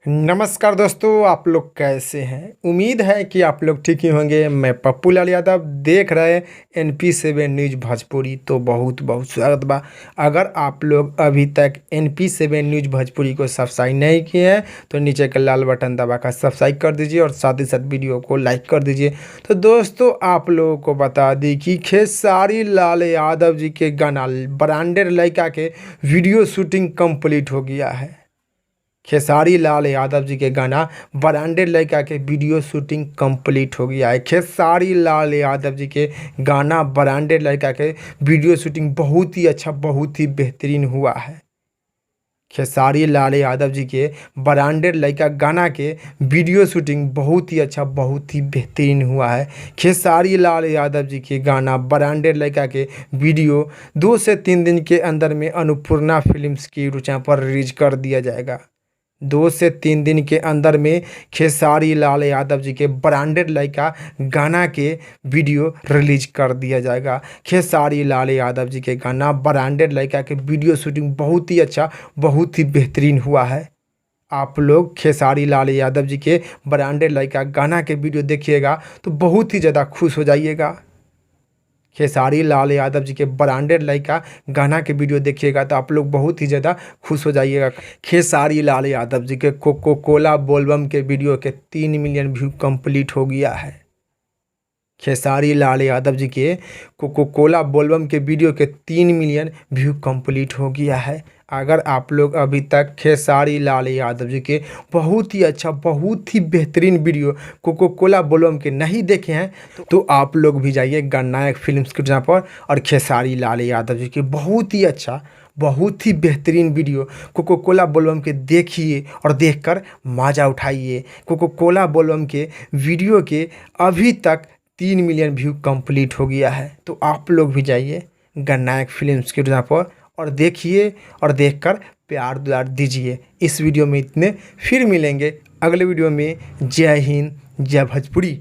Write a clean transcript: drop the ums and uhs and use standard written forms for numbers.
नमस्कार दोस्तों, आप लोग कैसे हैं। उम्मीद है कि आप लोग ठीक ही होंगे। मैं पप्पू लाल यादव, देख रहे हैं NP7 न्यूज़ भोजपुरी। तो बहुत बहुत स्वागत बा। अगर आप लोग अभी तक NP7 न्यूज़ भोजपुरी को सब्सक्राइब नहीं किए हैं तो नीचे का लाल बटन दबाकर सब्सक्राइब कर दीजिए और साथ ही साथ वीडियो को लाइक कर दीजिए। तो दोस्तों, आप लोगों को बता दी कि खेसारी लाल यादव जी के गाना ब्रांडेड लड़का के वीडियो शूटिंग कंप्लीट हो गया है। खेसारी लाल यादव जी के गाना ब्रांडेड लड़का के वीडियो शूटिंग कंप्लीट हो गया है। खेसारी लाल यादव जी के गाना ब्रांडेड लड़का के वीडियो शूटिंग बहुत ही अच्छा, बहुत ही बेहतरीन हुआ है। खेसारी लाल यादव जी के ब्रांडेड लड़का गाना के वीडियो शूटिंग बहुत ही अच्छा, बहुत ही बेहतरीन हुआ है। खेसारी लाल यादव जी के गाना ब्रांडेड लड़का के वीडियो 2 से 3 दिन के अंदर में अन्नपूर्णा फिल्म्स की रुचा पर रिलीज कर दिया जाएगा। 2 से 3 दिन के अंदर में खेसारी लाल यादव जी के ब्रांडेड लड़का गाना के वीडियो रिलीज कर दिया जाएगा। खेसारी लाल यादव जी के गाना ब्रांडेड लड़का के वीडियो शूटिंग बहुत ही अच्छा, बहुत ही बेहतरीन हुआ है। आप लोग खेसारी लाल यादव जी के ब्रांडेड लड़का गाना के वीडियो देखिएगा तो बहुत ही ज़्यादा खुश हो जाइएगा। खेसारी लाल यादव जी के ब्रांडेड लड़का गाना के वीडियो देखिएगा तो आप लोग बहुत ही ज़्यादा खुश हो जाइएगा। खेसारी लाल यादव जी के कोको कोला बोलबम के वीडियो के 3 मिलियन व्यू कंप्लीट हो गया है। खेसारी लाल यादव जी के कोको कोला बोलबम के वीडियो के 3 मिलियन व्यू कंप्लीट हो गया है। अगर आप लोग अभी तक खेसारी लाल यादव जी के बहुत ही अच्छा, बहुत ही बेहतरीन वीडियो कोको कोला बोलबम के नहीं देखे हैं तो आप लोग भी जाइए गणनायक फिल्म्स के जहाँ पर और खेसारी लाल यादव जी के बहुत ही अच्छा, बहुत ही बेहतरीन वीडियो कोको कोला बोलबम के देखिए और देखकर मज़ा उठाइए। कोको कोला बोलबम के वीडियो के अभी तक 3 मिलियन व्यू कंप्लीट हो गया है। तो आप लोग भी जाइए गणनायक फिल्म्स के जहाँ पर और देखिए और देखकर प्यार दुलार दीजिए। इस वीडियो में इतने, फिर मिलेंगे अगले वीडियो में। जय हिंद, जय भोजपुरी।